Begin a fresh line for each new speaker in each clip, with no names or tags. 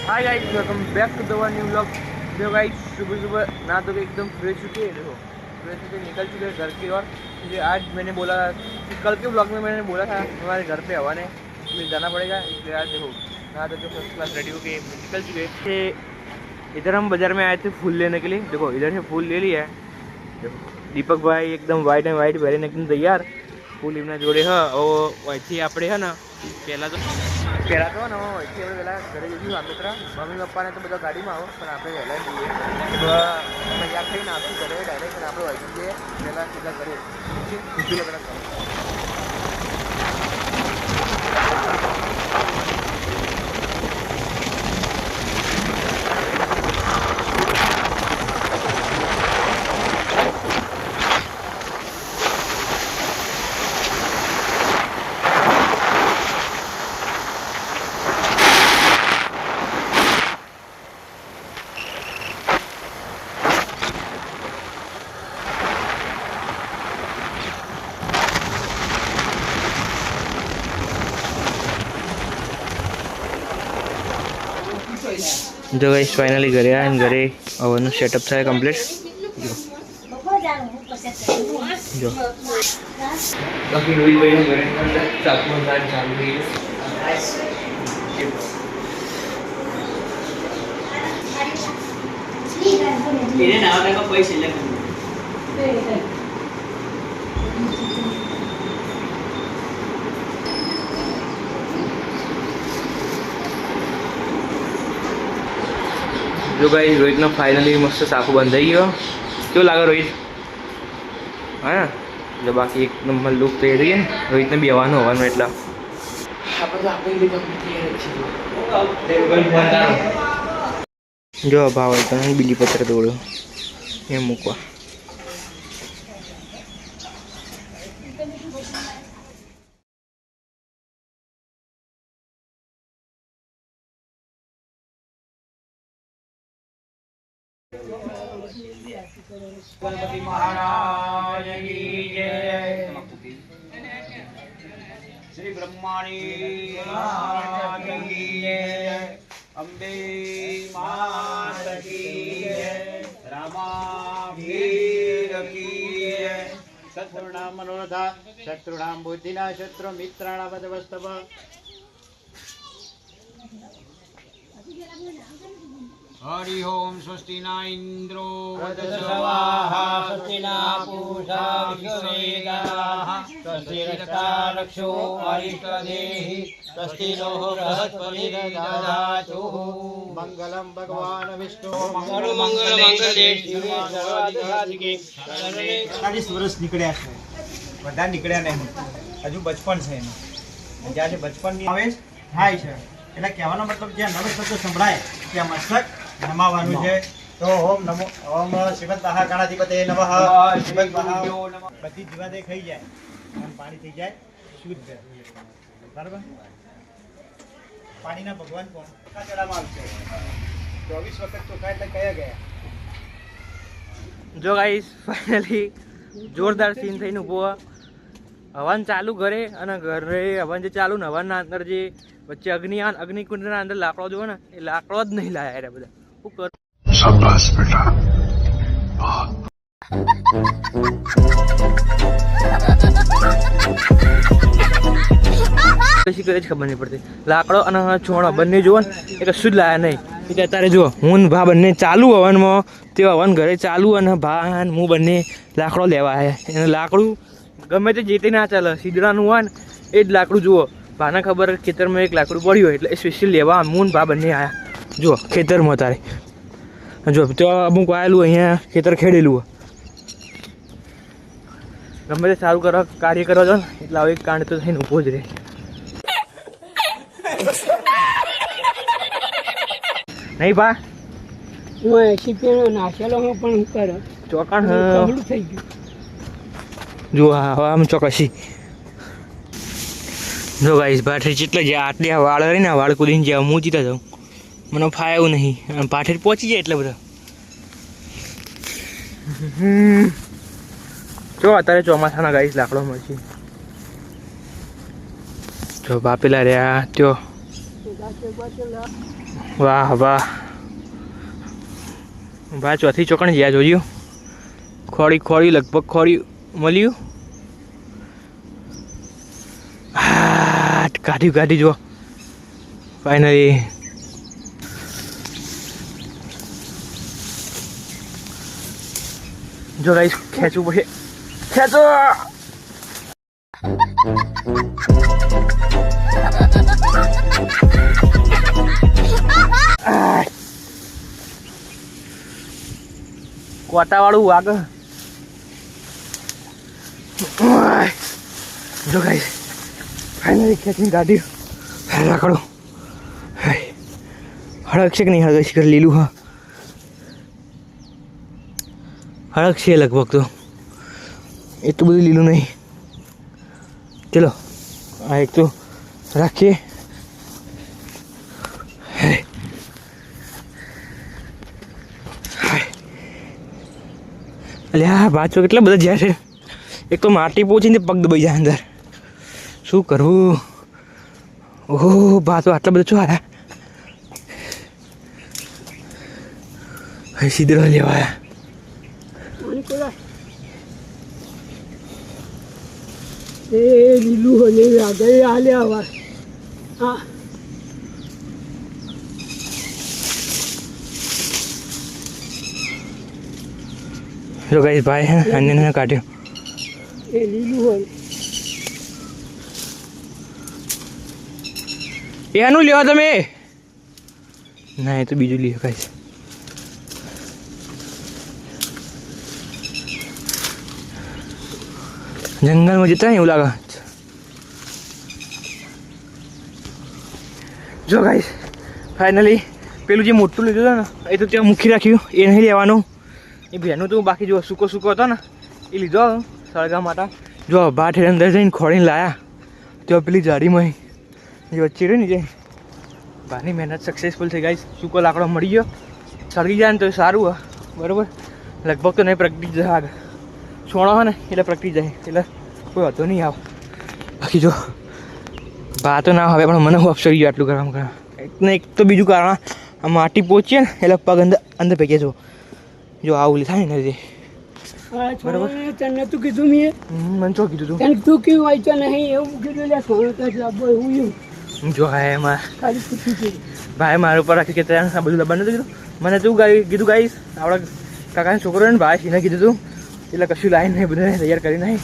Hi guys, welcome back to the one new vlog. देखो guys, सुबह सुबह ना तो एकदम फ्रेश हो के देखो फ्रेश होकर निकल चुके हैं घर की ओर, क्योंकि आज मैंने बोला कि कल के व्लॉग में मैंने बोला था हमारे घर पे हवा ने इसलिए जाना पड़ेगा, इसलिए आज देखो ना तो फर्स्ट क्लास रेडी होके निकल चुके थे। इधर हम बाज़ार में आए थे फूल लेने के लिए। देखो इधर से फूल ले लिया है। देखो दीपक भाई एकदम वाइट एंड वाइट पहले एकदम तैयार फूल एमना जोड़े है। और वैसे આપણે है ना પહેલાં તો વહીથી આપણે પહેલાં ઘરે જઈશું આમેત્રા મમ્મી પપ્પાને તો બધા ગાડીમાં આવો, પણ આપણે વહેલા જઈએ અમે યાદ થઈને આવશું ઘરે ડાયરેક્ટ, અને આપણે વહીથી જઈએ પહેલાં સીધા ઘરે ખુશી લગ્ન કરો। जो गाइस फाइनली घरे आया, घरे ओवन सेटअप था कंप्लीट। जो बाकी रोहित भाई घरे चाकू साथ चालू है। ये नाव का पैसे लगे जो गाइस रोहित ने फाइनली मस्त साखू बंधाई गयो। क्यों लगा रोहित? हाँ जो बाकी एक नंबर लुक तैयारी है रोहित ने भी हवानो हवानो एटला जो भाव बीली पत्र दौड़ो ये मूकवा। गणपति महाराज की जय। श्री ब्रह्माणी महाराज की जय। अम्बे माता की जय। रामाभीर की जय। शत्रुणां मनोरथा शत्रुणां बुद्धिना शत्रु मित्राणां वदवस्तव। हरि ओम स्वस्ति न इंद्रो वदस्वाहा स्वस्ति न पूषा विश्ववेदाः स्वस्ति रक्षो अरिष्टदेहि स्वस्ति नो बृहस्पतिर्दधातु। मंगलम भगवान विष्णु मंगलमंगले शिवे सर्वाधिकाधिके। 40 વર્ષ નીકળ્યા છે, બધા નીકળ્યા નહીં, હજુ બચપન છે એનું, જ્યારે બચપનની આવે થાય છે એટલે કહેવાનો મતલબ જે નવો શબ્દ સંભળાય ત્યાં મસ્તક નમાવાનું છે। તો ઓમ નમો ઓમ શિવતઃ ગણાધિપતે નમઃ શિવતઃ બધી જીવાદે ખાઈ જાય અને પાણી થઈ જાય શુદ્ધ, બરાબર? પાણીના ભગવાન કોણ? ચડાવવામાં આવશે 24 વખત ચોખા એટલે કયા ગયા। જો ગાઈસ ફાઇનલી જોરદાર સીન થઈને ઊભો હવન ચાલુ ઘરે, અને ઘરે હવન જે ચાલુ ને હવનના અંદર જે વચ્ચે અગ્નિકુંડના અંદર લાકડો જોવો ને એ લાકડો જ નહીં લાયા યાર બધા। શું કર શાબાશ બેટા। પછી કરે જ ખબર નહીં પડતી, લાકડો અને છોડો બંને જુઓ ને એ કશું જ લાયા નહીં। એટલે અત્યારે જુઓ હું ને ભા બંને ચાલુ હવનમાં, તે હવન ઘરે ચાલુ અને ભા હું બંને લાકડો લેવા આવ્યા। એને લાકડું ગમે તે જે તે ના ચાલે, સીધડાનું હોય ને એ જ લાકડું જુઓ। ભાને ખબર ખેતરમાં એક લાકડું પડ્યું હોય એટલે સ્પેશિયલ લેવા હું ભા બંને આવ્યા। જુઓ ખેતરમાં તારે જો તો અમુક આવેલું અહીંયા ખેતર ખેડેલું ગમે તે સારું કરવા કાર્ય કરવા છો ને એટલે આવી કાંડ તો થઈને ઊભો જ રહે। નહીં ભા
હું એસી નાખેલો હું પણ હું કરો
ચોકાણ
થઈ ગયું।
જો હા હવે આમ ચોકસી જો ગાઈસ પાઠરી જેટલે જે આટલી આ વાળ રહી ને વાળ કૂદીને જ્યાં હું જીતા જાઉં મને ફાયું નહીં, અને પાઠરી પહોંચી જાય એટલે બધા જો અત્યારે ચોમાસાના ગાઈસ લાકડો મળશે। જો બાપેલા રહ્યા ત્યો વાહ વાહ ભાઈ, ચોથી ચોકણ જ્યાં જોયું ખોડી લગભગ ખોડી મળ્યું. હા, કાઢી જો ફાઇનલી. જો ગાઈસ ખેંચવું પડશે, ખેંચો. કોટાવાળું વાગ. જો ગાઈસ ફાઇનલી ખેંચીને કાઢ્યું. રાખડો હળક છે કે નહીં હળક છે? લીલું હા, હળક છે લગભગ, તો એટલું બધું લીલું નહીં. ચલો આ એક તો રાખીએ. એટલે હા બાચો કેટલા બધા જ્યાં છે. એક તો માટી પહોંચીને પગ દબાઈ જાય અંદર. શું કરવું? ઓહો બા તો આટલા બધા શું આવ્યા? સીધો લેવાયા.
એ લીલું હોય આગળ હાલ્યા આવા. હા
જો ગાઈસ ભાઈ હે અન્ય કાઢ્યો.
એ લીલું હોય
એનું લ્યો તમે. ના એ તો બીજું લ્યો ગાઈસ. જંગલમાં જતા એવું લાગે. જો ગાઈસ ફાઇનલી પેલું જે મોટું લીધું હતું ને એ તો ત્યાં મૂકી રાખ્યું, એ નહીં લેવાનું. એ ભેનું તો બાકી જો સૂકો હતો ને એ લીધો સળગા માટે. જો બાઠ અંદર જઈને ખોડીને લાયા. તો પેલી જાડીમાં જે વચ્ચે રહી ને જે બાની મહેનત સક્સેસફુલ થઈ ગાઈસ. સૂકો લાકડો મળી ગયો. સળગી જાય ને તો સારું હોય બરાબર. લગભગ તો નહીં પ્રગટી જાય આગળ. છોણો હોય ને એટલે પ્રગટી જાય, એટલે કોઈ વાંધો નહીં આવે. બાકી જો બા તો ના હવે પણ મને હું અફસરી ગયો આટલું કરવામાં કરવા. એક તો બીજું કારણ આ માટી પહોંચીએ ને એટલે પગ અંદર ભેગે છો. જો આવું થાય ને જે
બરાબર. તને તું કીધું મેં?
મને શું કીધું તું?
તને તું કેવું વાંચો નહીં એવું કીધું લે સોનું તો હું
જો હા એમાં
ખાલી પૂછ્યું છે
ભાઈ મારા ઉપર રાખી કે ત્યાં આ બધું લબાન નતું કીધું. મને તું કીધું ગાઈસ આપણા કાકાના છોકરો ને ભાઈ એને કીધું તું એટલે કશું લાઈન નહીં બધું તૈયાર કરી નહીં.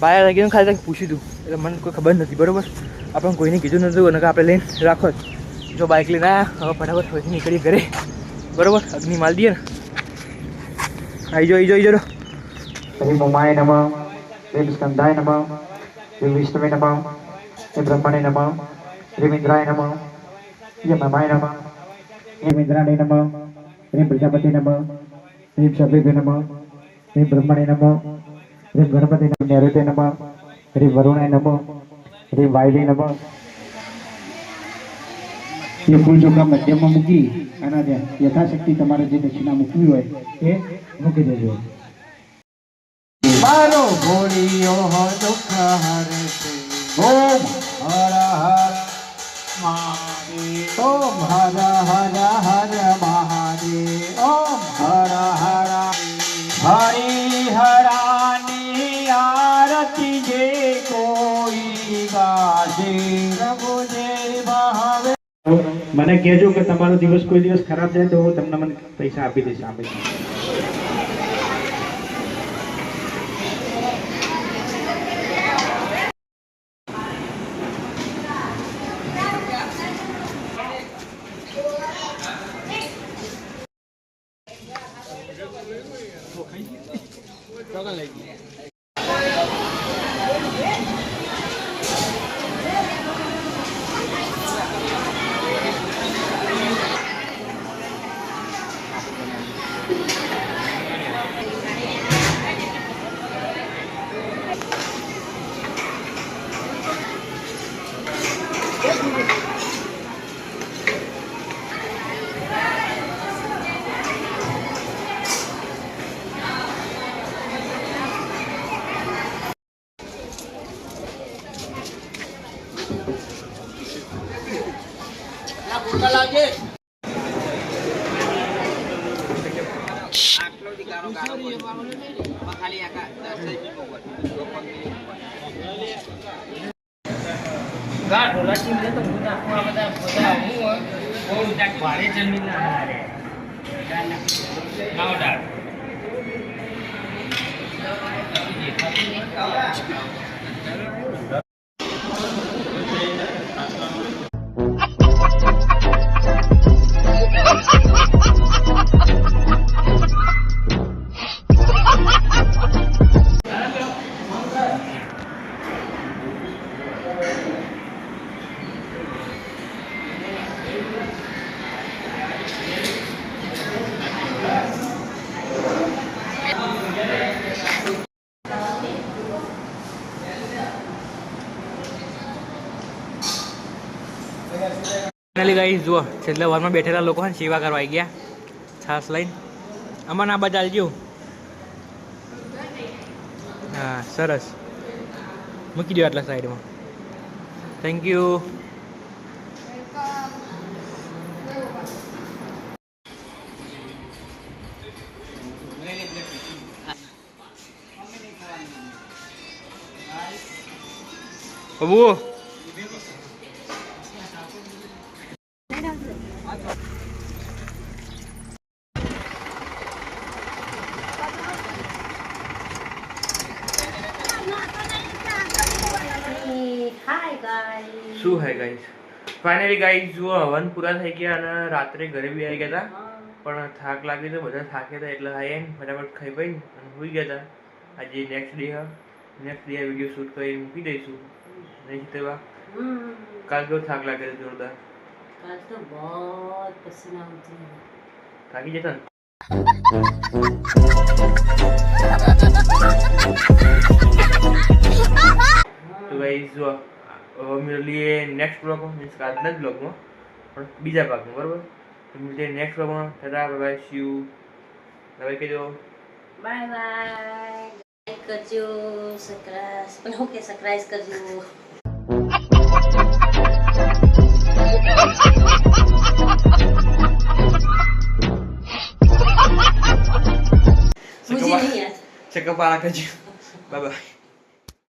ભાઈ લાગી ખાલી પૂછ્યું તું એટલે મને કોઈ ખબર નથી બરાબર. આપણે કોઈને કીધું નતું અને આપણે લઈને રાખો જ. જો બાઇક લઈને આવ્યા હવે ફટાફટ હોયથી નીકળી ઘરે બરાબર. અગ્નિ માલ દઈએ ને. આવી જો
શ્રી ઉમાય નમઃ, શ્રી સ્કંદાય નમઃ, શ્રી વિષ્ણવે નમઃ, શ્રી બ્રહ્મણે નમઃ, શ્રી ઇન્દ્રાય નમઃ, શ્રી મમાય નમઃ, શ્રી ઇન્દ્રાય નમઃ, શ્રી પ્રજાપતિ નમઃ, શ્રી શબ્દે નમઃ, શ્રી બ્રહ્મણે નમઃ, શ્રી ગણપતિ નૈઋત્ય નમઃ, શ્રી વરુણાય નમઃ, શ્રી વાયવે નમઃ. એ ફૂલ ચોખા મધ્યમાં મૂકી અને યથાશક્તિ તમારે જે દક્ષિણા મૂકવી હોય એ મૂકી દેજો. મારો ભોળિયો હો દુઃખ હરે છે. ઓમ હર હર મહાદેવ. ઓમ હર હર હર મહાદેવ. ઓમ હર હર હરિહરાની આરતી જે કોઈ ગાજે પ્રભુ જે ભાવે. મને કહેજો કે તમારો દિવસ કોઈ દિવસ ખરાબ જાય તો તમને મને પૈસા આપી દઈશ.
ફાઇનલી ગાઈસ જુઓ છેલ્લા વારમાં બેઠેલા લોકો છે સેવા કરવા આવી ગયા છાસ લઈને અમારે આ બાજુ ચાલજો હા સરસ મૂકી દો આટલા સાઈડમાં થેન્ક યુ બાબુ શું હે ગાઈસ ફાઇનલી ગાઈસ જુઓ હવન પૂરા થઈ ગયા અને રાત્રે ઘરે બી આવી ગયા હતા પણ થાક લાગ્યો તો બધા થાક્યા હતા એટલે આવીને ફટાફટ ખાઈ પીને અને સુઈ ગયા હતા આજે નેક્સ્ટ ડે વિડીયો શૂટ કરી મૂકી દઈશું નહીં તેવા કાલ કેવો થાક લાગે છે જોરદાર
कल तो बहुत पसीना होती है
થાકી જતા ને તો ગાઈસ જો હવે મળીએ નેક્સ્ટ બ્લોગમાં મીન્સ કે આજના જ બ્લોગમાં પણ બીજા ભાગમાં બરાબર તો મળીએ નેક્સ્ટ બ્લોગમાં ટાટા બાય સી યુ હવે કહેજો
बाय बाय लाइक करजो सब्सक्राइब ओके सब्सक्राइब करजो मुझे नहीं आता
चेकअप आ करजो बाय बाय